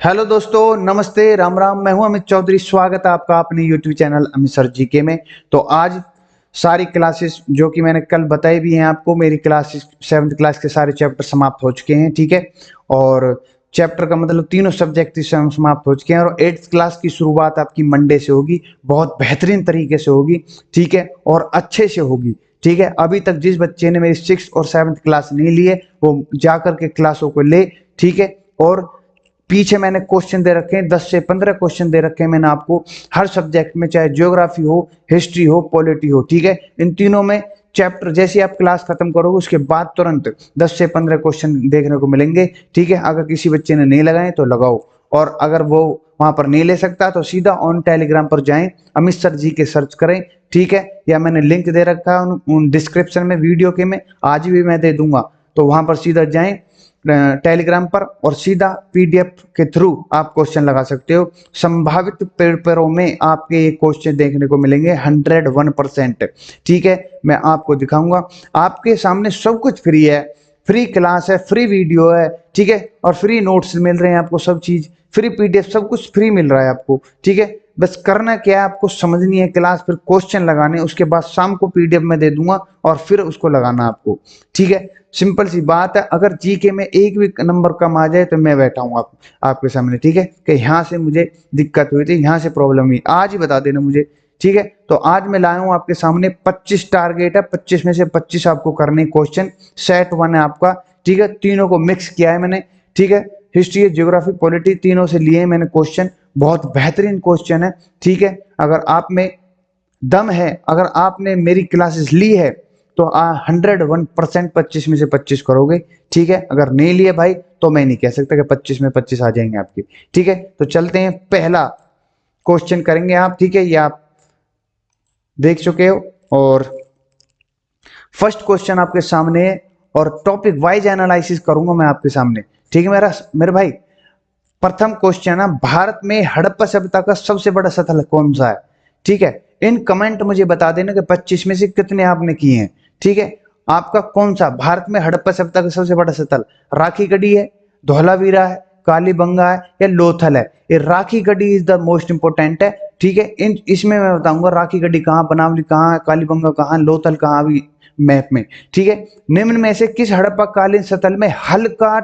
Hello दोस्तों, नमस्ते, राम राम। मैं हूं अमित चौधरी। स्वागत है आपका अपने YouTube channel Amit sir GK में। तो आज सारी क्लासेस जो कि मैंने कल बताई भी हैं आपको, मेरी क्लासेस 7th क्लास के सारे चैप्टर समाप्त हो चुके हैं। ठीक है, और चैप्टर का मतलब तीनों सब्जेक्ट समाप्त हो चुके हैं और 8th क्लास की शुरुआत आपकी मंडे से होगी। बहुत बेहतरीन तरीके से होगी, ठीक है, और अच्छे से होगी। ठीक है, अभी तक जिस बच्चे ने मेरी 6th और 7th क्लास नहीं लिए वो जाकर के क्लासों को ले। ठीक है, और पीछे मैंने क्वेश्चन दे रखे हैं, 10 से 15 क्वेश्चन दे रखे हैं मैंने आपको हर सब्जेक्ट में, चाहे ज्योग्राफी हो, हिस्ट्री हो, पॉलिटी हो। ठीक है, इन तीनों में चैप्टर जैसे आप क्लास खत्म करोगे उसके बाद तुरंत 10 से 15 क्वेश्चन देखने को मिलेंगे। ठीक है, अगर किसी बच्चे ने नहीं लगाए तो लगाओ, और अगर वो वहां पर नहीं ले सकता तो सीधा ऑन टेलीग्राम पर जाएं, अमित सर जी के सर्च करें। ठीक है, या मैंने लिंक दे रखा है उन डिस्क्रिप्शन में वीडियो के में, आज भी मैं दे दूंगा। तो वहां पर सीधा जाएं टेलीग्राम पर और सीधा पीडीएफ के थ्रू आप क्वेश्चन लगा सकते हो। संभावित पेपरों में आपके ये क्वेश्चन देखने को मिलेंगे 101%। ठीक है, मैं आपको दिखाऊंगा, आपके सामने सब कुछ फ्री है, फ्री क्लास है, फ्री वीडियो है। ठीक है, और फ्री नोट्स मिल रहे हैं आपको, सब चीज फ्री, पीडीएफ सब कुछ फ्री मिल रहा है आपको। ठीक है, बस करना क्या है, आपको समझनी है क्लास, फिर क्वेश्चन लगाने, उसके बाद शाम को पीडीएफ में दे दूंगा और फिर उसको लगाना आपको। ठीक है, सिंपल सी बात है। अगर जीके में एक भी नंबर कम आ जाए तो मैं बैठा हूँ आपके सामने। ठीक है, कि यहाँ से मुझे दिक्कत हुई थी, यहाँ से प्रॉब्लम हुई, आज ही बता देना मुझे। ठीक है, तो आज मैं लाया हूँ आपके सामने 25 टारगेट है, 25 में से 25 आपको करने क्वेश्चन। सेट 1 है आपका। ठीक है, तीनों को मिक्स किया है मैंने। ठीक है, हिस्ट्री, ज्योग्राफी, पॉलिटी तीनों से लिए मैंने क्वेश्चन। बहुत बेहतरीन क्वेश्चन है। ठीक है, अगर आप में दम है, अगर आपने मेरी क्लासेस ली है तो 101% 25 में से 25 करोगे। ठीक है, अगर नहीं लिए भाई तो मैं नहीं कह सकता कि 25 में 25 आ जाएंगे आपके। ठीक है, तो चलते हैं, पहला क्वेश्चन करेंगे आप। ठीक है, ये आप देख चुके हो और फर्स्ट क्वेश्चन आपके सामने है और टॉपिक वाइज एनालिसिस करूंगा मैं आपके सामने। ठीक है मेरे भाई, प्रथम क्वेश्चन है, भारत में हड़प्पा सभ्यता का सबसे बड़ा स्थल कौन सा है? ठीक है, इन कमेंट मुझे बता देना कि 25 में से कितने आपने किए हैं। ठीक है, आपका कौन सा भारत में हड़प्पा सभ्यता का सबसे बड़ा स्थल, राखी गढ़ी है, धौलावीरा है, कालीबंगा है, या लोथल है? ये Rakhi Garhi is the most important है। ठीक है, इन इसमें मैं बताऊंगा राखी गढ़ी कहाँ, बनावली कहाँ है, कालीबंगा कहाँ, लोथल कहाँ भी मैप में। ठीक है, निम्न में से किस हड़प्पा कालीन स्थल में हल्का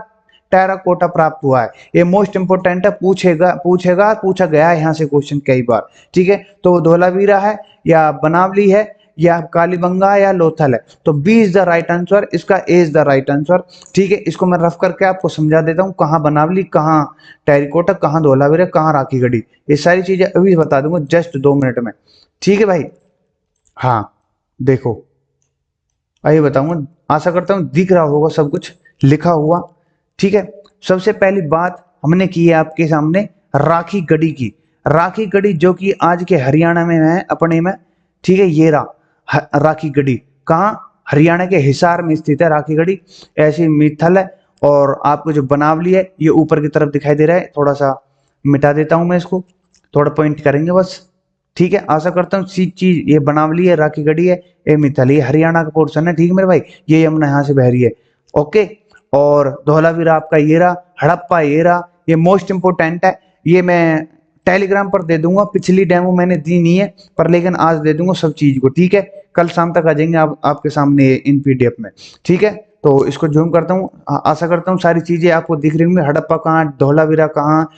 टेराकोटा प्राप्त हुआ है? ये मोस्ट इंपोर्टेंट है, पूछा गया है यहाँ से क्वेश्चन कई बार। ठीक है, तो धोलावीरा है, या बनावली है, या कालीबंगा है, या लोथल है? तो B is the right answer, इसका A is the right answer. ठीक है, इसको मैं रफ करके आपको समझा देता हूँ, कहाँ बनावली, कहाँ टेरिकोटा, कहाँ धोलावीरा, कहाँ राखी गढ़ी, ये सारी चीजें अभी बता दूंगा जस्ट 2 मिनट में। ठीक है भाई, हाँ देखो, आइए बताऊंगा, आशा करता हूँ दिख रहा होगा सब कुछ लिखा हुआ। ठीक है, सबसे पहली बात हमने की है आपके सामने राखी गढ़ी की। राखी गढ़ी जो कि आज के हरियाणा में है अपने में। ठीक है, ये राखी गढ़ी कहाँ, हरियाणा के हिसार में स्थित है राखी गढ़ी। ऐसी मिथल है, और आपको जो बनावली है ये ऊपर की तरफ दिखाई दे रहा है, थोड़ा सा मिटा देता हूं मैं इसको, थोड़ा पॉइंट करेंगे बस। ठीक है, आशा करता हूँ सी चीज, ये बनावली है, राखी गढ़ी है, ये मिथल, ये हरियाणा का पोर्शन है। ठीक है मेरे भाई, ये यमुना यहाँ से बह रही है। ओके, और धौलावीरा आपका ये रहा, हड़प्पा ये रहा, ये मोस्ट इंपोर्टेंट है। ये मैं टेलीग्राम पर दे दूंगा, पिछली डेमो मैंने दी नहीं है पर लेकिन आज दे दूंगा सब चीज को। ठीक है, कल शाम तक आ जाएंगे आपके सामने इन पीडीएफ में। ठीक है, तो इसको जूम करता हूँ, आशा करता हूँ सारी चीजें आपको दिख रही होंगी। हड़प्पा कहाँ, धौलावीरा कहाँ,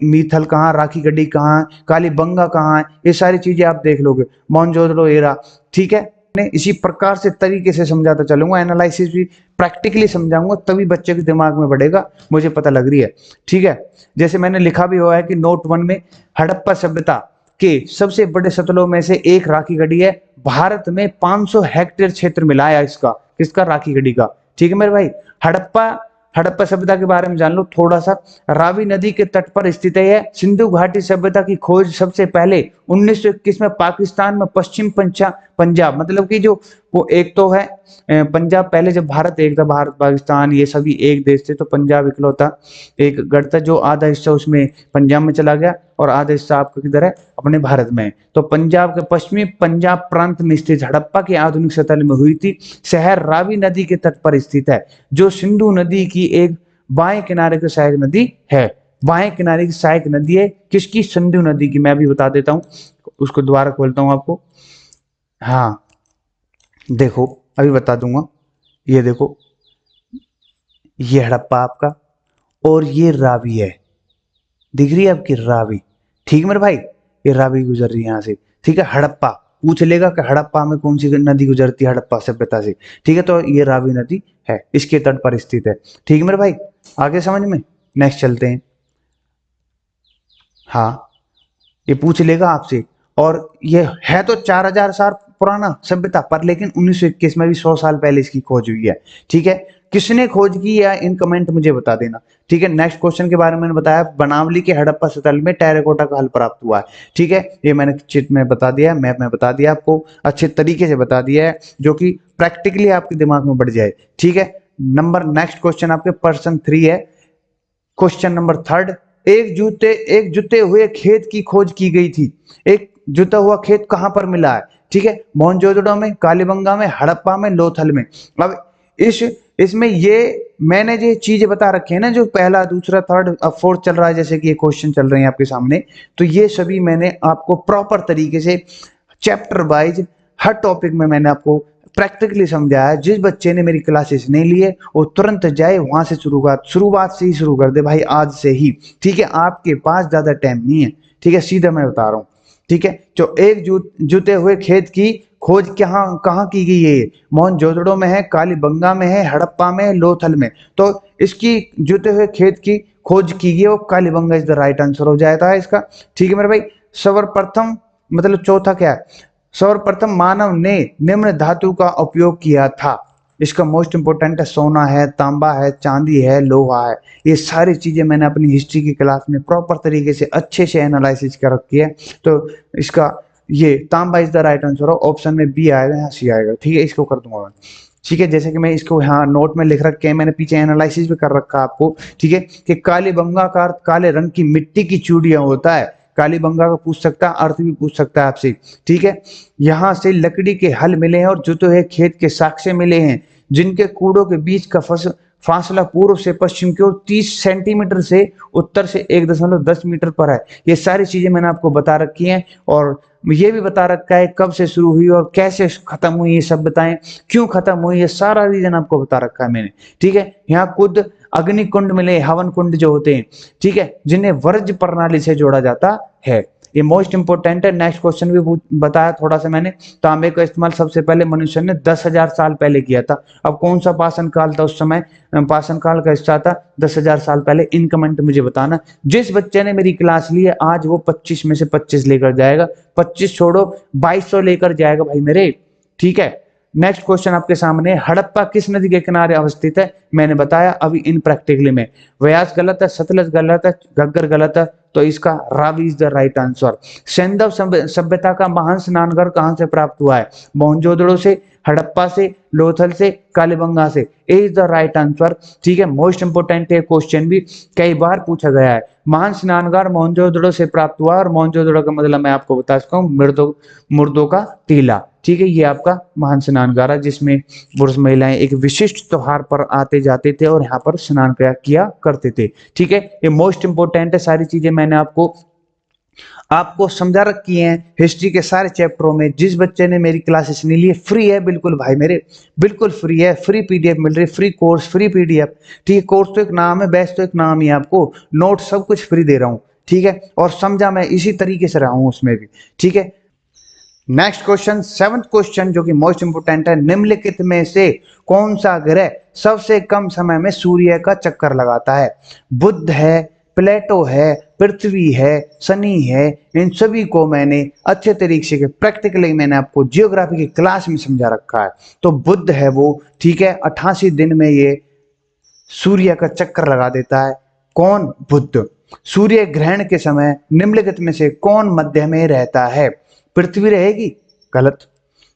मीथल कहाँ, राखी गढ़ी कहाँ, कालीबंगा कहाँ है, ये सारी चीजें आप देख लोगे, मोहनजोदड़ो एरा। ठीक है, मैं इसी प्रकार से तरीके से समझाता चलूंगा, एनालिसिस भी प्रैक्टिकली समझाऊंगा, तभी बच्चे के दिमाग में बढ़ेगा, मुझे पता लग रही है। ठीक है, जैसे मैंने लिखा भी हुआ है कि नोट 1 में हड़प्पा सभ्यता के सबसे बड़े स्थलों में से एक राखी गढ़ी है। भारत में 500 हेक्टेयर क्षेत्र मिला है इसका, किसका, राखी गढ़ी का। ठीक है मेरे भाई, हड़प्पा हड़प्पा सभ्यता के बारे में जान लो थोड़ा सा। रावी नदी के तट पर स्थित है। सिंधु घाटी सभ्यता की खोज सबसे पहले 1921 में पाकिस्तान में पश्चिम पंजाब, मतलब कि जो वो एक तो है पंजाब, पहले जब भारत एक था, भारत पाकिस्तान ये सभी एक देश थे, तो पंजाब इकलौता एक गढ़ था, जो आधा हिस्सा उसमें पंजाब में चला गया और आधा हिस्सा आपका किधर है, अपने भारत में है। तो पंजाब के पश्चिमी पंजाब प्रांत में स्थित हड़प्पा की आधुनिक सतह में हुई थी। शहर रावी नदी के तट पर स्थित है, जो सिंधु नदी की एक बाएं किनारे की सहायक नदी है। बाएं किनारे की सहायक नदी है किसकी? सिंधु नदी की। मैं अभी बता देता हूँ, उसको दोबारा खोलता हूँ आपको। हाँ देखो, अभी बता दूंगा। ये देखो, ये हड़प्पा आपका, और ये रावी है, दिख रही है आपकी रावी? ठीक है मेरे भाई, ये रावी गुजर रही है यहाँ से। ठीक है, हड़प्पा पूछ लेगा कि हड़प्पा में कौन सी नदी गुजरती है हड़प्पा सभ्यता से। ठीक है, तो ये रावी नदी है, इसके तट पर स्थित है। ठीक है मेरे भाई, आगे समझ में? नेक्स्ट चलते हैं। हाँ, ये पूछ लेगा आपसे, और ये है तो 4000 साल पुराना सभ्यता पर, लेकिन 1921 में भी 100 साल पहले इसकी खोज हुई है। ठीक है, किसने खोज की या इन कमेंट मुझे बता देना। ठीक है, नेक्स्ट क्वेश्चन के बारे में मैंने बताया, बनावली के हड़प्पा स्थल में टेराकोटा का हल प्राप्त हुआ है। ठीक है, ये मैंने चिट में बता दिया, मैप में बता दिया, आपको अच्छे तरीके से बता दिया है, जो कि प्रैक्टिकली आपके दिमाग में बढ़ जाए। ठीक है, नेक्स्ट क्वेश्चन आपके पर्सन 3 है। क्वेश्चन नंबर 3, एक जुते हुए खेत की खोज की गई थी। एक जुता हुआ खेत कहां पर मिला है? ठीक है, मोहनजोदड़ो में, कालीबंगा में, हड़प्पा में, लोथल में। अब इस इसमें ये मैंने जो चीजें बता रखी है ना, जो पहला, दूसरा, थर्ड, अब फोर्थ चल रहा है, जैसे कि ये क्वेश्चन चल रहे हैं आपके सामने, तो ये सभी मैंने आपको प्रॉपर तरीके से चैप्टर वाइज हर टॉपिक में मैंने आपको प्रैक्टिकली समझाया। जिस बच्चे ने मेरी क्लासेस नहीं लिए वो तुरंत जाए वहां से, शुरुआत से ही शुरू कर दे भाई, आज से ही। ठीक है, आपके पास ज्यादा टाइम नहीं है। ठीक है, सीधा मैं बता रहा हूँ। ठीक है, जो एक जुते हुए खेत की खोज कहाँ कहाँ की गई है? मोहनजोदड़ो में है, कालीबंगा में है, हड़प्पा में है, लोथल में। तो इसकी जुते हुए खेत की खोज की गई, वो Kalibangan is the right answer हो जाता है इसका। ठीक है मेरे भाई, सर्वप्रथम, मतलब चौथा क्या है? सर्वप्रथम मानव ने निम्न धातु का उपयोग किया था। इसका मोस्ट इंपोर्टेंट है, सोना है, तांबा है, चांदी है, लोहा है। ये सारी चीजें मैंने अपनी हिस्ट्री की क्लास में प्रॉपर तरीके से अच्छे से एनालिसिस कर रखी है। तो इसका ये तांबा is the right answer, option में बी आएगा, यहाँ सी आएगा। ठीक है, इसको कर दूंगा मैं। ठीक है, जैसे कि मैं इसको यहाँ नोट में लिख रखे हैं, मैंने पीछे एनालिसिस भी कर रखा है आपको। ठीक है, कि कालीबंगा का अर्थ काले रंग की मिट्टी की चूड़ियां होता है। कालीबंगा का पूछ सकता है, अर्थ भी पूछ सकता है आपसे। ठीक है, यहाँ से लकड़ी के हल मिले हैं और जुते हुए खेत के साक्ष्य मिले हैं, जिनके कूड़ों के बीच का फासला पूर्व से पश्चिम की ओर 30 सेंटीमीटर से उत्तर से 1.10 मीटर पर है। ये सारी चीजें मैंने आपको बता रखी हैं, और ये भी बता रखा है कब से शुरू हुई और कैसे खत्म हुई, ये सब बताएं, क्यों खत्म हुई, ये सारा रीजन आपको बता रखा है मैंने। ठीक है, यहाँ खुद अग्नि कुंड मिले, हवन कुंड जो होते हैं, ठीक है, जिन्हें वर्ज प्रणाली से जोड़ा जाता है। ये मोस्ट इंपोर्टेंट है। नेक्स्ट क्वेश्चन भी बताया थोड़ा सा मैंने, तांबे का इस्तेमाल सबसे पहले मनुष्य ने 10,000 साल पहले किया था। अब कौन सा पाषाण काल था उस समय? पाषाण काल का हिस्सा था 10,000 साल पहले। इन कमेंट मुझे बताना। जिस बच्चे ने मेरी क्लास ली है आज वो 25 में से 25 लेकर जाएगा, 25 छोड़ो 2200 लेकर जाएगा भाई मेरे। ठीक है, नेक्स्ट क्वेश्चन आपके सामने, हड़प्पा किस नदी के किनारे अवस्थित है? मैंने बताया अभी इन प्रैक्टिकली में। व्यास गलत है, सतलज गलत है, घग्गर गलत है, तो इसका Ravi is the right answer. सैंधव सभ्यता का महान स्नानघर कहां से प्राप्त हुआ है? मोहनजोदड़ो से, हड़प्पा से, लोथल से, कालीबंगा से। ए इज द राइट आंसर। ठीक है, मोस्ट इंपोर्टेंट है, क्वेश्चन भी कई बार पूछा गया है। महान स्नानघर मोहनजोदड़ो से प्राप्त हुआ, और मोहनजोदड़ो का मतलब मैं आपको बता सकता हूँ, मुर्दों का टीला। ठीक है, ये आपका महान स्नानघर है, जिसमें पुरुष महिलाएं एक विशिष्ट त्योहार पर आते जाते थे और यहाँ पर स्नान किया करते थे। ठीक है, ये मोस्ट इंपोर्टेंट है। सारी चीजें मैंने आपको समझा रखी हैं हिस्ट्री के सारे चैप्टरों में। जिस बच्चे ने मेरी क्लासेस नहीं ली, फ्री है बिल्कुल भाई मेरे, बिल्कुल फ्री है। फ्री पीडीएफ मिल रही है, फ्री कोर्स, फ्री पीडीएफ। ठीक है, कोर्स तो एक नाम है, बैच तो एक नाम ही है, आपको नोट सब कुछ फ्री दे रहा हूँ। ठीक है, और समझा मैं इसी तरीके से रहा हूँ उसमें भी। ठीक है, नेक्स्ट क्वेश्चन, 7th क्वेश्चन, जो कि मोस्ट इंपोर्टेंट है, निम्नलिखित में से कौन सा ग्रह सबसे कम समय में सूर्य का चक्कर लगाता है? बुध है, प्लेटो है, पृथ्वी है, शनि है। इन सभी को मैंने अच्छे तरीके से प्रैक्टिकली मैंने आपको जियोग्राफी की क्लास में समझा रखा है। तो बुध है वो। ठीक है, 88 दिन में ये सूर्य का चक्कर लगा देता है। कौन? बुध। सूर्य ग्रहण के समय निम्नलिखित में से कौन मध्य में रहता है? पृथ्वी रहेगी? गलत।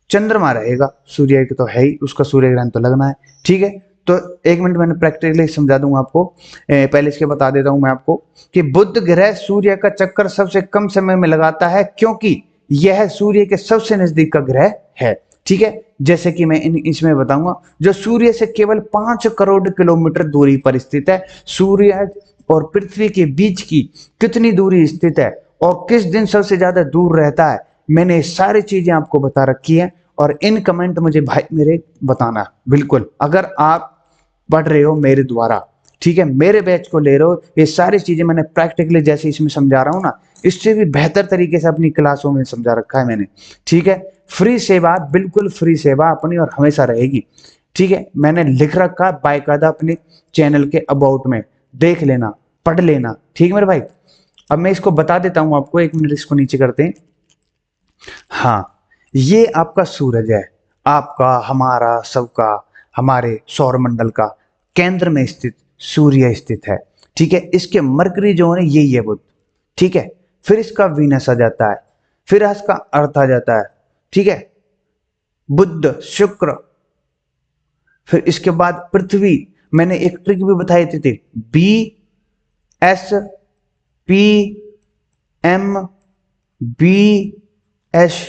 चंद्रमा रहेगा, सूर्य की तो है ही, उसका सूर्य ग्रहण तो लगना है। ठीक है, तो 1 मिनट मैंने प्रैक्टिकली समझा दूंगा आपको। पहले इसके बता देता हूं मैं आपको कि बुध ग्रह सूर्य का चक्कर सबसे कम समय में लगाता है, क्योंकि यह सूर्य के सबसे नजदीक का ग्रह है। ठीक है, जैसे कि मैं इसमें बताऊंगा, जो सूर्य से केवल 5 करोड़ किलोमीटर दूरी पर स्थित है। सूर्य और पृथ्वी के बीच की कितनी दूरी स्थित है और किस दिन सबसे ज्यादा दूर रहता है, मैंने ये सारी चीजें आपको बता रखी है। और इन कमेंट मुझे भाई मेरे बताना बिल्कुल, अगर आप पढ़ रहे हो मेरे द्वारा, ठीक है, मेरे बैच को ले रहे हो, ये सारी चीजें मैंने प्रैक्टिकली जैसे इसमें समझा रहा हूँ ना, इससे भी बेहतर तरीके से अपनी क्लासों में समझा रखा है मैंने, ठीक है। फ्री सेवा, बिल्कुल फ्री सेवा अपनी और हमेशा रहेगी, ठीक है। मैंने लिख रखा है बाकायदा अपने चैनल के अबाउट में, देख लेना, पढ़ लेना, ठीक है मेरे भाई। अब मैं इसको बता देता हूं आपको, एक मिनट इसको नीचे करते हैं। हाँ, ये आपका सूरज है, आपका, हमारा, सबका, हमारे सौर मंडल का केंद्र में स्थित सूर्य स्थित है, ठीक है। इसके मरकरी जो है यही है बुध, ठीक है। फिर इसका वीनस आ जाता है, फिर इसका अर्थ आ जाता है, ठीक है, बुध, शुक्र। फिर इसके बाद पृथ्वी, मैंने एक ट्रिक भी बताई थी, B S P M B S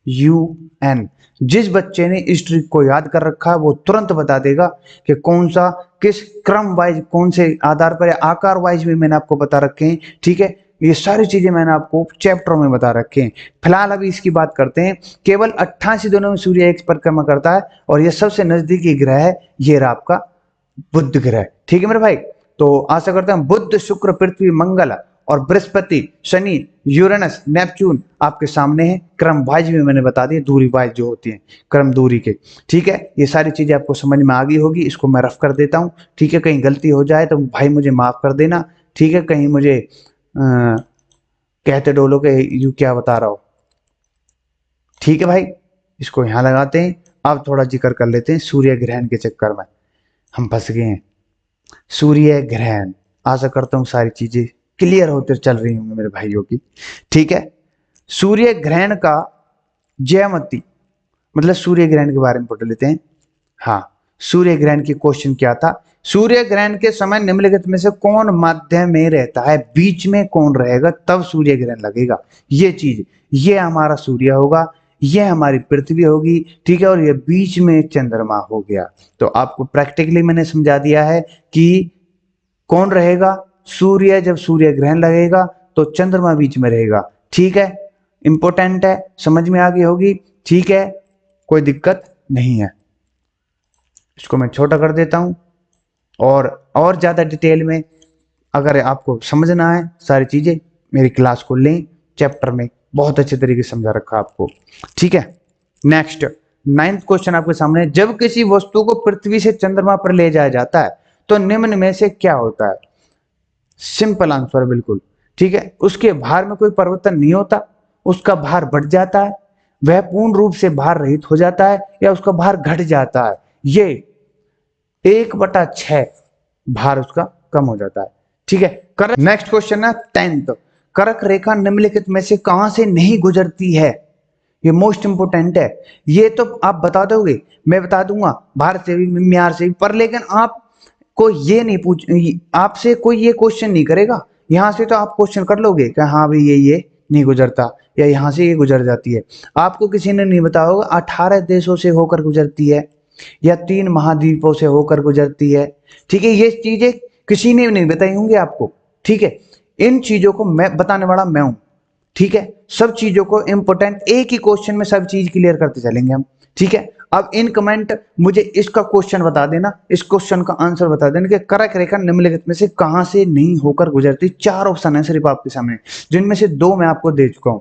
U N. जिस बच्चे ने इस ट्रिक को याद कर रखा है वो तुरंत बता देगा कि कौन सा, किस क्रम वाइज, कौन से आधार पर, आकार वाइज भी मैंने आपको बता रखे हैं, ठीक है। ये सारी चीजें मैंने आपको चैप्टरों में बता रखे हैं। फिलहाल अभी इसकी बात करते हैं। केवल 88 दिनों में सूर्य एक परिक्रमा करता है और ये सबसे नजदीकी ग्रह है, ये रहा आपका बुध ग्रह, ठीक है मेरे भाई। तो आशा करता हूं बुध, शुक्र, पृथ्वी, मंगल और बृहस्पति, शनि, यूरेनस, नेपच्यून आपके सामने है। क्रम वाइज भी मैंने बता दिया, दूरी वाइज जो होती है, क्रम दूरी के, ठीक है। ये सारी चीजें आपको समझ में आ गई होगी। इसको मैं रफ कर देता हूं, ठीक है। कहीं गलती हो जाए तो भाई मुझे माफ कर देना, ठीक है। कहीं मुझे कहते डोलो के यू क्या बता रहा हो, ठीक है भाई। इसको यहां लगाते हैं। अब थोड़ा जिक्र कर लेते हैं सूर्य ग्रहण के चक्कर में हम फंस गए हैं। सूर्य ग्रहण, आशा करता हूं सारी चीजें क्लियर होते चल रही होंगी मेरे भाइयों की, ठीक है। सूर्य ग्रहण का ज्यामिति, मतलब सूर्य ग्रहण के बारे में पढ़ लेते हैं। हाँ, सूर्य ग्रहण की क्वेश्चन क्या था, सूर्य ग्रहण के समय निम्नलिखित में से कौन मध्य में रहता है, बीच में कौन रहेगा तब सूर्य ग्रहण लगेगा। ये चीज, ये हमारा सूर्य होगा, ये हमारी पृथ्वी होगी, ठीक है, और ये बीच में चंद्रमा हो गया। तो आपको प्रैक्टिकली मैंने समझा दिया है कि कौन रहेगा, सूर्य, जब सूर्य ग्रहण लगेगा तो चंद्रमा बीच में रहेगा, ठीक है। इंपॉर्टेंट है, समझ में आ गई होगी, ठीक है, कोई दिक्कत नहीं है। इसको मैं छोटा कर देता हूं और ज्यादा डिटेल में अगर आपको समझना है सारी चीजें, मेरी क्लास को लें, चैप्टर में बहुत अच्छे तरीके से समझा रखा आपको, ठीक है। नेक्स्ट 9th क्वेश्चन आपके सामने, जब किसी वस्तु को पृथ्वी से चंद्रमा पर ले जाया जाता है तो निम्न में से क्या होता है। सिंपल आंसर बिल्कुल, ठीक है। उसके भार में कोई परिवर्तन नहीं होता, उसका भार बढ़ जाता है, वह पूर्ण रूप से भार रहित हो जाता है या उसका भार घट जाता है। ये 1/6 भार उसका कम हो जाता है, ठीक है। करक, नेक्स्ट क्वेश्चन है 10th, कर्क रेखा निम्नलिखित में से कहां से नहीं गुजरती है। ये मोस्ट इंपोर्टेंट है। ये तो आप बता दोगे, मैं बता दूंगा भारत से भी, म्यांमार से भी, पर लेकिन आप को ये नहीं पूछ, आपसे कोई ये क्वेश्चन नहीं करेगा। यहां से तो आप क्वेश्चन कर लोगे कि हाँ भाई ये नहीं गुजरता, या यहाँ से ये गुजर जाती है। आपको किसी ने नहीं बताया होगा 18 देशों से होकर गुजरती है या 3 महाद्वीपों से होकर गुजरती है, ठीक है। ये चीजें किसी ने नहीं बताई होंगी आपको, ठीक है। इन चीजों को मैं बताने वाला मैं हूं, ठीक है। सब चीजों को इंपोर्टेंट एक ही क्वेश्चन में सब चीज क्लियर करते चलेंगे हम, ठीक है। अब इन कमेंट मुझे इसका क्वेश्चन बता देना, इस क्वेश्चन का आंसर बता देना कि कर्क रेखा निम्नलिखित में से कहां से नहीं होकर गुजरती। 4 ऑप्शन है सिर्फ आपके सामने, जिनमें से 2 मैं आपको दे चुका हूं,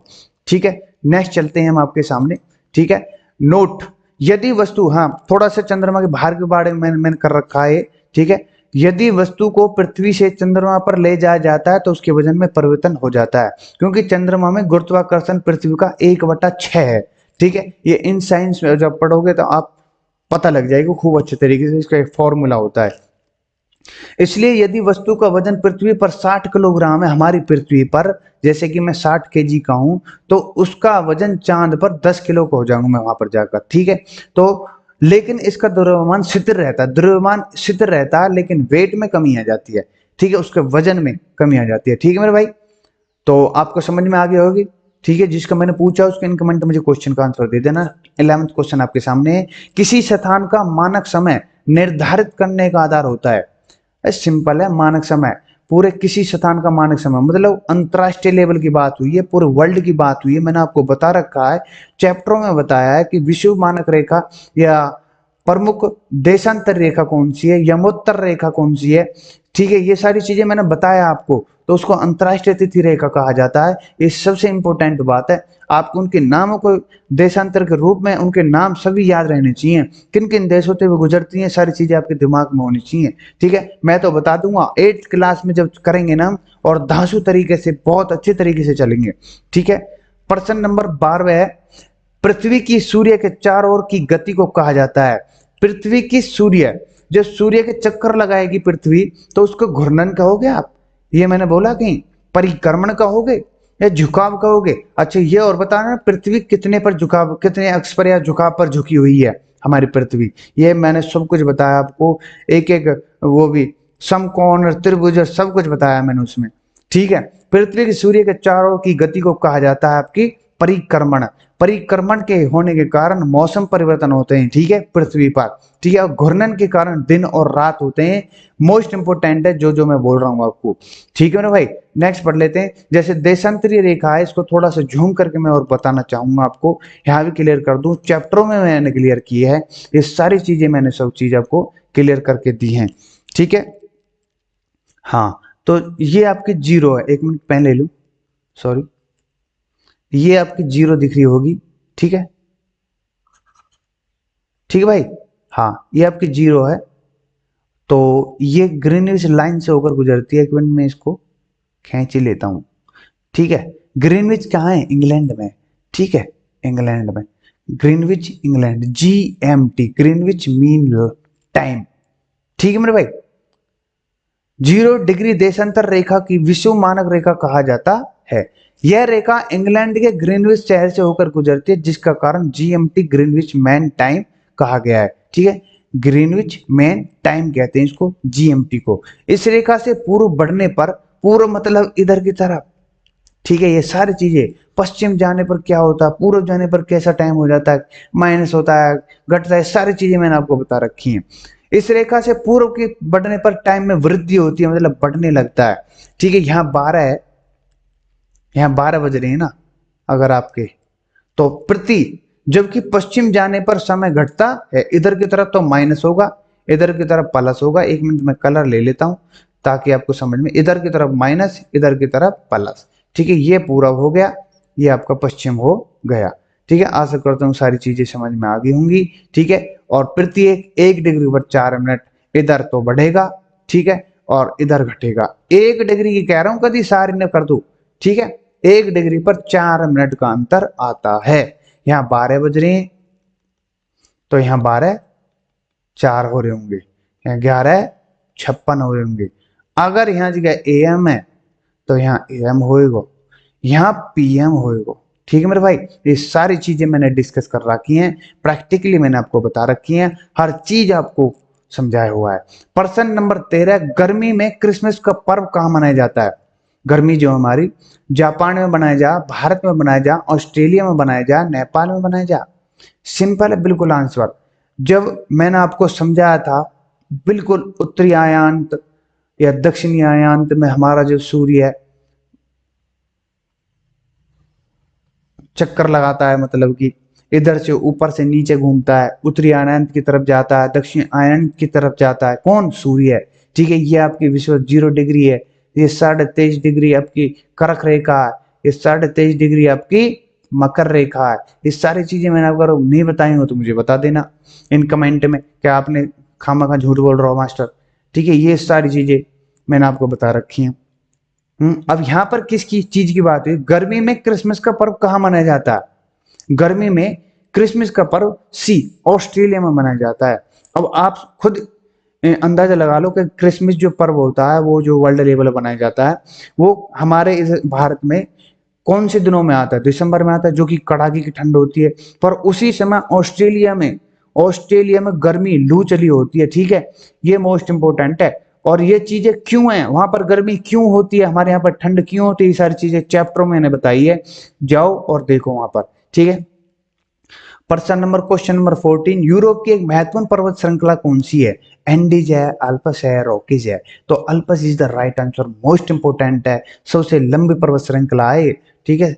ठीक है। नेक्स्ट चलते हैं हम आपके सामने, ठीक है। नोट, यदि वस्तु, हाँ थोड़ा सा चंद्रमा के भार के बारे में मैंने कर रखा है, ठीक है। यदि वस्तु को पृथ्वी से चंद्रमा पर ले जाया जाता है तो उसके वजन में परिवर्तन हो जाता है, क्योंकि चंद्रमा में गुरुत्वाकर्षण पृथ्वी का 1/6 है, ठीक है। ये इन साइंस में जब पढ़ोगे तो आप पता लग जाएगा खूब अच्छे तरीके से, इसका एक फॉर्मूला होता है। इसलिए यदि वस्तु का वजन पृथ्वी पर 60 किलोग्राम है, हमारी पृथ्वी पर, जैसे कि मैं 60 केजी का हूं, तो उसका वजन चांद पर 10 किलो का हो जाऊंगा मैं वहां पर जाकर, ठीक है। तो लेकिन इसका द्रव्यमान स्थिर रहता है, द्रव्यमान स्थिर रहता है, लेकिन वेट में कमी आ जाती है, ठीक है, उसके वजन में कमी आ जाती है, ठीक है मेरे भाई। तो आपको समझ में आ गई होगी, ठीक है। जिसका मैंने पूछा उसके इन कमेंट मुझे क्वेश्चन का आंसर दे देना। 11th क्वेश्चन आपके सामने है, किसी स्थान का मानक समय निर्धारित करने का आधार होता है। सिंपल है, मानक समय पूरे किसी स्थान का मानक समय, मतलब अंतरराष्ट्रीय लेवल की बात हुई है, पूरे वर्ल्ड की बात हुई है। मैंने आपको बता रखा है, चैप्टरों में बताया है कि विश्व मानक रेखा या प्रमुख देशांतर रेखा कौन सी है, यमोत्तर रेखा कौन सी है, ठीक है, ये सारी चीजें मैंने बताया आपको। तो उसको अंतरराष्ट्रीय तिथि रेखा कहा जाता है। ये सबसे इंपॉर्टेंट बात है, आपको उनके नामों को देशांतर के रूप में उनके नाम सभी याद रहने चाहिए, किन किन देशों से वो गुजरती हैं, सारी चीजें आपके दिमाग में होनी चाहिए। ठीक है, मैं तो बता दूंगा 8th क्लास में जब करेंगे ना हम, और धांसू तरीके से बहुत अच्छे तरीके से चलेंगे। ठीक है, प्रश्न नंबर 12 है, पृथ्वी की सूर्य के चारों ओर की गति को कहा जाता है। पृथ्वी की सूर्य, जब सूर्य के चक्कर लगाएगी पृथ्वी, तो उसको घूर्णन कहोगे आप, ये मैंने बोला कहीं, परिक्रमण कहोगे या झुकाव कहोगे? अच्छा ये और बताना, पृथ्वी कितने पर झुकाव, कितने अक्ष पर या झुकाव पर झुकी हुई है हमारी पृथ्वी, ये मैंने सब कुछ बताया आपको, एक एक वो भी समकोण और त्रिभुज और सब कुछ बताया मैंने उसमें। ठीक है, पृथ्वी की सूर्य के चारों की गति को कहा जाता है आपकी परिक्रमण। परिक्रमण के होने के कारण मौसम परिवर्तन होते हैं, ठीक है, पृथ्वी पर। ठीक है, और घूर्णन के कारण दिन और रात होते हैं। मोस्ट इंपोर्टेंट है जो जो मैं बोल रहा हूँ आपको। ठीक है ना भाई, नेक्स्ट पढ़ लेते हैं। जैसे देशांतरीय रेखा है, इसको थोड़ा सा झूम करके मैं और बताना चाहूंगा आपको, यहाँ भी क्लियर कर दूं, चैप्टरों में मैंने क्लियर की है, ये सारी चीजें मैंने सब चीज आपको क्लियर करके दी हैं। ठीक है, हाँ, तो ये आपकी जीरो है, एक मिनट पेन ले लूं, सॉरी, ये आपकी जीरो दिख रही होगी। ठीक है, ठीक है भाई, हाँ ये आपकी जीरो है, तो ये ग्रीनविच लाइन से होकर गुजरती है। एक मिनट में इसको खींच ही लेता हूं। ठीक है, ग्रीनविच कहाँ है? इंग्लैंड में। ठीक है, इंग्लैंड में, Greenwich England, GMT, Greenwich mean time. ठीक है मेरे भाई, 0 डिग्री देशांतर रेखा की विश्व मानक रेखा कहा जाता है। यह रेखा इंग्लैंड के ग्रीनविच शहर से होकर गुजरती है, जिसका कारण GMT ग्रीनविच मैन टाइम कहा गया है। ठीक है, ग्रीनविच मैन टाइम कहते हैं इसको, GMT को। इस रेखा से पूर्व बढ़ने पर, पूर्व मतलब इधर की तरफ, ठीक है, ये सारी चीजें, पश्चिम जाने पर क्या होता है, पूर्व जाने पर कैसा टाइम हो जाता है, माइनस होता है, घटता है, सारी चीजें मैंने आपको बता रखी हैं। इस रेखा से पूर्व के बढ़ने पर टाइम में वृद्धि होती है, मतलब बढ़ने लगता है। ठीक है, यहाँ 12 है, यहाँ 12 बज रहे हैं ना अगर आपके, तो प्रति, जबकि पश्चिम जाने पर समय घटता है, इधर की तरफ तो माइनस होगा, इधर की तरफ प्लस होगा। एक मिनट में कलर ले लेता हूं ताकि आपको समझ में, इधर की तरफ माइनस, इधर की तरफ प्लस। ठीक है, ये पूरा हो गया, ये आपका पश्चिम हो गया। ठीक है, आशा करता हूँ सारी चीजें समझ में आ गई होंगी। ठीक है, और प्रति 1 डिग्री पर 4 मिनट, इधर तो बढ़ेगा, ठीक है, और इधर घटेगा। 1 डिग्री की कह रहा हूं, कभी सारी ने कर दो। ठीक है, 1 डिग्री पर 4 मिनट का अंतर आता है। यहाँ 12 बज रहे हैं, तो यहाँ 12:04 हो रहे होंगे, यहाँ 11:56 हो रहे होंगे। अगर यहाँ जगह AM है तो यहाँ AM होएगा, यहाँ PM होएगा। ठीक है मेरे भाई, ये सारी चीजें मैंने डिस्कस कर रखी हैं, प्रैक्टिकली मैंने आपको बता रखी हैं, हर चीज आपको समझाया हुआ है। प्रश्न नंबर 13, गर्मी में क्रिसमस का पर्व कहाँ मनाया जाता है? गर्मी जो हमारी, जापान में बनाया जा, भारत में बनाया जा, ऑस्ट्रेलिया में बनाया जा, नेपाल में बनाया जा? सिंपल है बिल्कुल आंसर। जब मैंने आपको समझाया था, बिल्कुल उत्तरी आयांत या दक्षिणी आयांत में हमारा जो सूर्य है चक्कर लगाता है, मतलब कि इधर से ऊपर से नीचे घूमता है, उत्तरी आयन की तरफ जाता है, दक्षिण आयन की तरफ जाता है, कौन? सूर्य है। ठीक है, ये आपकी विश्व 0 डिग्री है, ये 23.5 डिग्री आपकी कर्क रेखा है, ये 23.5 डिग्री आपकी मकर रेखा है। ये सारी चीजें मैंने अगर नहीं बताई हो तो मुझे बता देना इन कमेंट में, क्या आपने खामा झूठ बोल रहा हो मास्टर। ठीक है, ये सारी चीजें मैंने आपको बता रखी हैं। अब यहाँ पर किसकी चीज की बात है? गर्मी में क्रिसमस का पर्व कहाँ मनाया जाता है? गर्मी में क्रिसमस का पर्व ऑस्ट्रेलिया में मनाया जाता है। अब आप खुद अंदाजा लगा लो कि क्रिसमस जो पर्व होता है वो जो वर्ल्ड लेवल पर मनाया जाता है, वो हमारे इस भारत में कौन से दिनों में आता है? दिसंबर में आता है, जो कि कड़ाके की ठंड होती है। पर उसी समय ऑस्ट्रेलिया में गर्मी लू चली होती है। ठीक है, ये मोस्ट इंपोर्टेंट है। और ये चीजें क्यों है, वहां पर गर्मी क्यों होती है, हमारे यहाँ पर ठंड क्यों होती है, ये सारी चीजें चैप्टरों में मैंने बताई है, जाओ और देखो वहां पर। ठीक है, प्रश्न नंबर क्वेश्चन नंबर 14, यूरोप की एक महत्वपूर्ण पर्वत श्रृंखला कौन सी है? एंडीज है, अल्पस है, रॉकीज है? तो Alps is the right answer, most important है, सबसे लंबी पर्वत श्रृंखला है, ठीक है।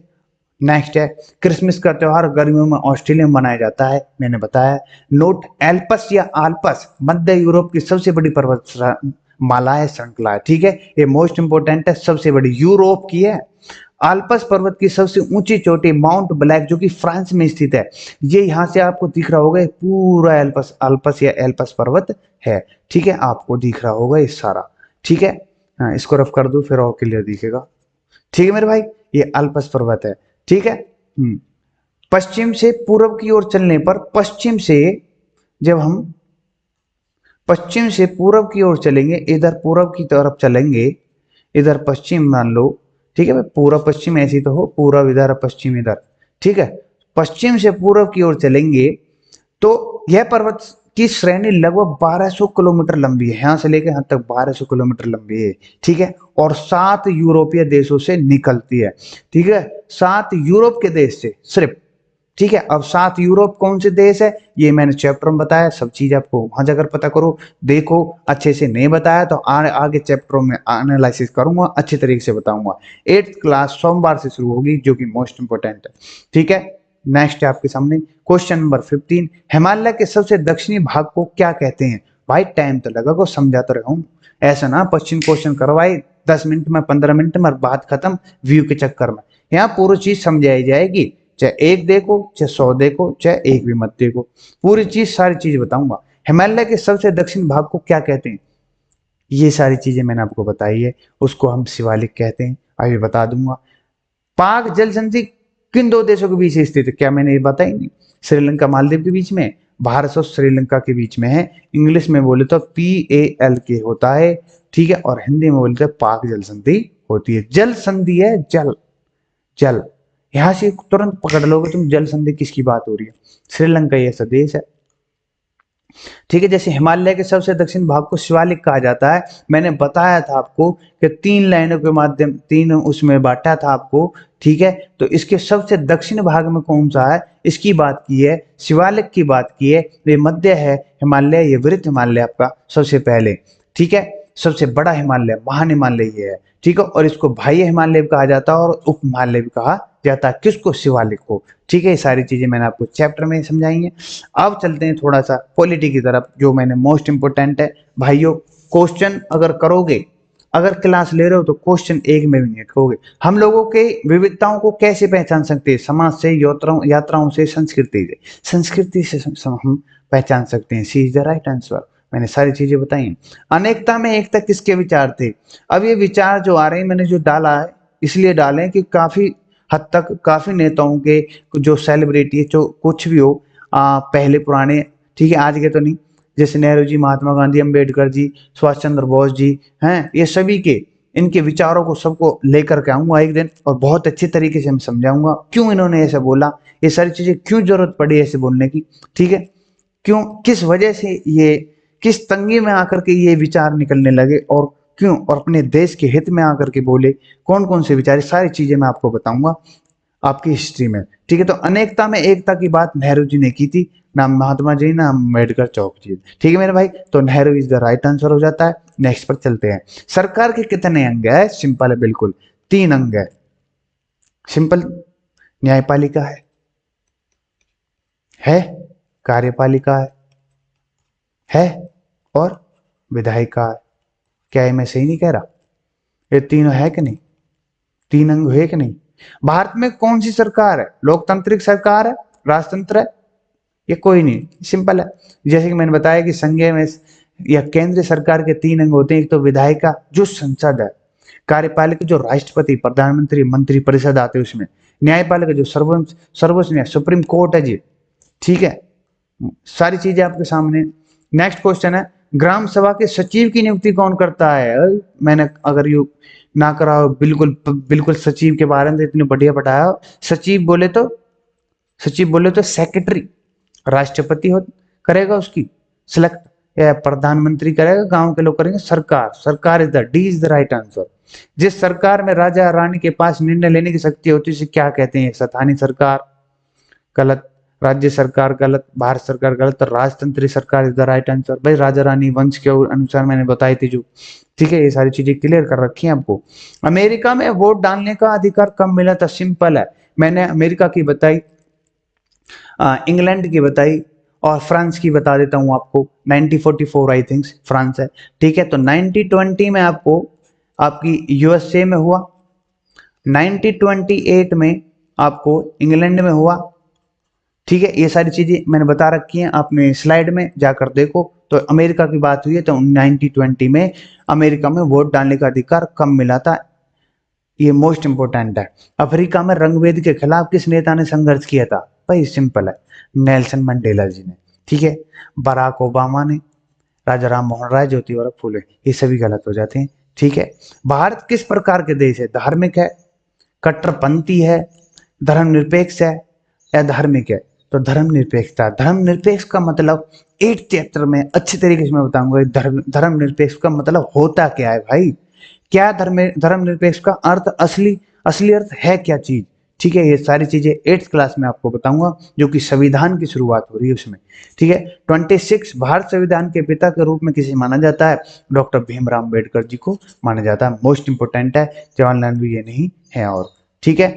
नेक्स्ट है, क्रिसमस का त्योहार गर्मियों में ऑस्ट्रेलिया में मनाया जाता है, मैंने बताया। नोट, एल्पस या आल्पस मध्य यूरोप की सबसे बड़ी पर्वत माला है, श्रृंखला है, ठीक है। ये मोस्ट इंपोर्टेंट है, सबसे बड़ी यूरोप की है। आल्पस पर्वत की सबसे ऊंची चोटी माउंट ब्लैक जो कि फ्रांस में स्थित है, ये यहां से आपको दिख रहा होगा, पूरा एल्पस अल्पस या एल्पस पर्वत है, ठीक है, आपको दिख रहा होगा ये सारा, ठीक है। हाँ, इसको रफ कर दो फिर और क्लियर दिखेगा, ठीक है मेरे भाई, ये अल्पस पर्वत है, ठीक है। पश्चिम से पूर्व की ओर चलने पर, पश्चिम से जब हम पश्चिम से पूर्व की ओर चलेंगे, इधर पूर्व की तरफ चलेंगे, इधर पश्चिम मान लो, ठीक है भाई, पूर्व पश्चिम ऐसी तो हो, पूर्व इधर पश्चिम इधर, ठीक है। पश्चिम से पूर्व की ओर चलेंगे तो यह पर्वत की श्रेणी लगभग 1200 किलोमीटर लंबी है, यहां से लेकर यहां तक 1200 किलोमीटर लंबी है, ठीक है। और 7 यूरोपीय देशों से निकलती है, ठीक है, 7 यूरोप के देश से सिर्फ, ठीक है। अब 7 यूरोप कौन से देश है, ये मैंने चैप्टर में बताया, सब चीज आपको वहां जाकर पता करो, देखो, अच्छे से नहीं बताया तो आगे चैप्टरों में एनालिसिस करूंगा, अच्छे तरीके से बताऊंगा। 8th क्लास सोमवार से शुरू होगी, जो कि मोस्ट इंपोर्टेंट है, ठीक है। नेक्स्ट है आपके सामने क्वेश्चन नंबर 15, हिमालय के सबसे दक्षिणी भाग को क्या कहते हैं? भाई टाइम तो लगा, को समझाता रहा हूं, ऐसा ना 25 क्वेश्चन करवाए 10 मिनट में, 15 मिनट में, बात खत्म व्यू के चक्कर में। यहाँ पूरी चीज समझाई जाएगी, चाहे एक देखो, चाहे 100 देखो, चाहे एक भी मत देखो, पूरी चीज सारी चीज बताऊंगा। हिमालय के सबसे दक्षिण भाग को क्या कहते हैं? ये सारी चीजें मैंने आपको बताई है, उसको हम शिवालिक कहते हैं, अभी बता दूंगा। पाक जल संधि किन दो देशों के बीच स्थित है? क्या मैंने ये बताई नहीं? श्रीलंका मालदीव के बीच में, भारत और श्रीलंका के बीच में है। इंग्लिश में बोले तो PALK होता है, ठीक है, और हिंदी में बोले तो पाक जल संधि होती है। जल संधि है, जल जल, यहां से तुरंत पकड़ लोगे तुम जल संधि किसकी बात हो रही है, श्रीलंका ही ऐसा देश है, ठीक है। जैसे हिमालय के सबसे दक्षिण भाग को शिवालिक कहा जाता है, मैंने बताया था आपको कि 3 लाइनों के माध्यम, 3 उसमें बांटा था आपको, ठीक है। तो इसके सबसे दक्षिण भाग में कौन सा है, इसकी बात की है, शिवालिक की बात की है, ये मध्य है हिमालय, ये वृत्त हिमालय आपका सबसे पहले, ठीक है, सबसे बड़ा हिमालय, महान हिमालय ये है, ठीक है। और इसको बाह्य हिमालय भी कहा जाता है और उप हिमालय भी कहा जाता है, किसको? शिवालिक को, ठीक है। ये सारी चीजें मैंने आपको चैप्टर में समझाई हैं। अब चलते हैं थोड़ा सा पॉलिटी की तरफ, जो मैंने मोस्ट इंपोर्टेंट है भाइयों। क्वेश्चन अगर करोगे, अगर क्लास ले रहे हो तो क्वेश्चन एक में भी नहीं अटकोगे। हम लोगों के विविधताओं को कैसे पहचान सकते हैं? समाज से, यात्राओं से, संस्कृति से, संस्कृति से हम पहचान सकते हैं, सी इज द राइट आंसर, मैंने सारी चीजें बताई। अनेकता में एकता किसके विचार थे? अब ये विचार जो आ रहे हैं मैंने जो डाला है, इसलिए डाले कि काफी हद तक काफी नेताओं के, जो सेलिब्रिटी जो कुछ भी हो, पहले पुराने, ठीक है, आज के तो नहीं, जैसे नेहरू जी, महात्मा गांधी, अंबेडकर जी, सुभाष चंद्र बोस जी हैं, ये सभी के, इनके विचारों को सबको लेकर के आऊंगा एक दिन, और बहुत अच्छे तरीके से मैं समझाऊंगा क्यों इन्होंने ऐसा बोला, ये सारी चीजें क्यों जरूरत पड़ी ऐसे बोलने की, ठीक है, क्यों, किस वजह से ये, किस तंगी में आकर के ये विचार निकलने लगे, और क्यों, और अपने देश के हित में आकर के बोले, कौन कौन से विचार, सारी चीजें मैं आपको बताऊंगा आपकी हिस्ट्री में, ठीक है। तो अनेकता में एकता की बात नेहरू जी ने की थी, ना महात्मा जी, ना अम्बेडकर चौक जी, ठीक है मेरे भाई। तो Nehru is the right answer हो जाता है। नेक्स्ट पर चलते हैं। सरकार के कितने अंग है? सिंपल है बिल्कुल, 3 अंग है, सिंपल। न्यायपालिका है, कार्यपालिका है, और विधायिका है। क्या ये मैं सही नहीं कह रहा? ये तीनों है कि नहीं? 3 अंग है कि नहीं? भारत में कौन सी सरकार है? लोकतांत्रिक सरकार है, राजतंत्र है, ये कोई नहीं, सिंपल है। जैसे कि मैंने बताया कि संघीय में या केंद्रीय सरकार के 3 अंग होते हैं, एक तो विधायिका जो संसद है, कार्यपालिका जो राष्ट्रपति, प्रधानमंत्री, मंत्री परिषद आते हैं उसमें, न्यायपालिका जो सर्वोच्च न्याय, सुप्रीम कोर्ट है जी, ठीक है। सारी चीजें आपके सामने। नेक्स्ट क्वेश्चन है, ग्राम सभा के सचिव की नियुक्ति कौन करता है? मैंने अगर यू ना करा हो, बिल्कुल बिल्कुल सचिव के बारे में इतने बढ़िया बताया हो। सचिव बोले तो सेक्रेटरी, राष्ट्रपति हो करेगा उसकी सिलेक्ट, या प्रधानमंत्री करेगा, गांव के लोग करेंगे, सरकार, सरकार is the D is the right answer. जिस सरकार में राजा रानी के पास निर्णय लेने की शक्ति होती है उसे क्या कहते हैं? स्थानीय सरकार, गलत। राज्य सरकार गलत, भारत सरकार गलत, और राजतंत्री सरकार इज द राइट आंसर। भाई राजा रानी वंश के अनुसार मैंने बताई थी जो, ठीक है, ये सारी चीजें क्लियर कर रखी हैं आपको। अमेरिका में वोट डालने का अधिकार कब मिला था? सिंपल है, मैंने अमेरिका की बताई, इंग्लैंड की बताई, और फ्रांस की बता देता हूं आपको। 1944 आई थिंक फ्रांस है, ठीक है। तो 1920 में आपको आपकी यूएसए में हुआ, 1928 में आपको इंग्लैंड में हुआ, ठीक है। ये सारी चीजें मैंने बता रखी हैं, आपने स्लाइड में जाकर देखो। तो अमेरिका की बात हुई है तो 1920 में अमेरिका में वोट डालने का अधिकार कब मिला था, ये मोस्ट इंपोर्टेंट है। अफ्रीका में रंगभेद के खिलाफ किस नेता ने संघर्ष किया था? भाई सिंपल है, नेल्सन मंडेला जी ने, ठीक है। बराक ओबामा ने, राजा राम मोहन राय, ज्योतिबा फूले, ये सभी गलत हो जाते हैं, ठीक है। भारत किस प्रकार के देश है? धार्मिक है, कट्टरपंथी है, धर्मनिरपेक्ष है, या धार्मिक है? तो धर्मनिरपेक्षता। धर्मनिरपेक्ष का मतलब 8th चैप्टर में अच्छी तरीके से मैं बताऊंगा। धर्मनिरपेक्ष का मतलब होता क्या है भाई, क्या धर्मनिरपेक्ष का अर्थ, असली असली अर्थ है क्या चीज, ठीक है। ये सारी चीजें 8th क्लास में आपको बताऊंगा, जो कि संविधान की शुरुआत हो रही है उसमें, ठीक है। 26 भारत संविधान के पिता के रूप में किसे माना जाता है? डॉक्टर भीमराव अम्बेडकर जी को माना जाता है। मोस्ट इंपोर्टेंट है, जवाहरलाल नेहरू ये नहीं है, और ठीक है।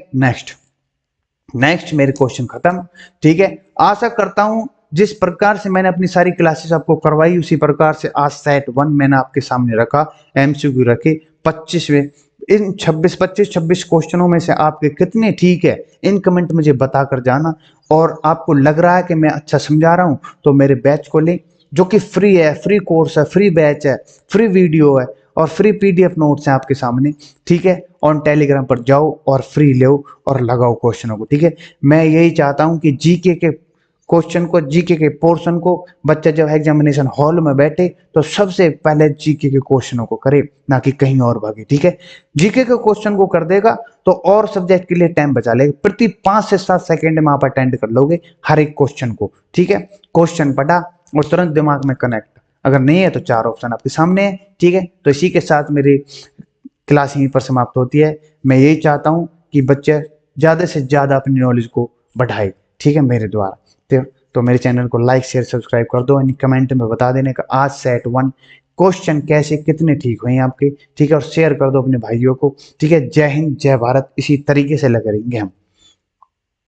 नेक्स्ट मेरे क्वेश्चन खत्म, ठीक है। आशा करता हूं जिस प्रकार से मैंने अपनी सारी क्लासेस आपको करवाई उसी प्रकार से आज सेट 1 मैंने आपके सामने रखा, एमसीक्यू रखे 25वें। इन 26 क्वेश्चनों में से आपके कितने ठीक है, इन कमेंट मुझे बताकर जाना। और आपको लग रहा है कि मैं अच्छा समझा रहा हूं तो मेरे बैच को लें, जो कि फ्री है, फ्री कोर्स है, फ्री बैच है, फ्री वीडियो है, और फ्री पीडीएफ नोट्स हैं आपके सामने, ठीक है। ऑन टेलीग्राम पर जाओ और फ्री लो और लगाओ क्वेश्चनों को, ठीक है। मैं यही चाहता हूं कि जीके के क्वेश्चन को, जीके के पोर्शन को बच्चा जब एग्जामिनेशन हॉल में बैठे तो सबसे पहले जीके के क्वेश्चनों को करे, ना कि कहीं और भागे, ठीक है। जीके के क्वेश्चन को कर देगा तो और सब्जेक्ट के लिए टाइम बचा लेगा। प्रति 5 से 7 सेकेंड में आप अटेंड कर लोगे हर एक क्वेश्चन को, ठीक है। क्वेश्चन पढ़ा और तुरंत दिमाग में कनेक्ट, अगर नहीं है तो 4 ऑप्शन आपके सामने है, ठीक है। तो इसी के साथ मेरी क्लास यहीं पर समाप्त होती है। मैं यही चाहता हूं कि बच्चे ज्यादा से ज्यादा अपनी नॉलेज को बढ़ाए, ठीक है, मेरे द्वारा। तो मेरे चैनल को लाइक शेयर सब्सक्राइब कर दो, कमेंट में बता देने का आज सेट 1 क्वेश्चन कैसे कितने ठीक हुए आपके, ठीक है। और शेयर कर दो अपने भाइयों को, ठीक है। जय हिंद, जय भारत, इसी तरीके से लगे रहेंगे हम।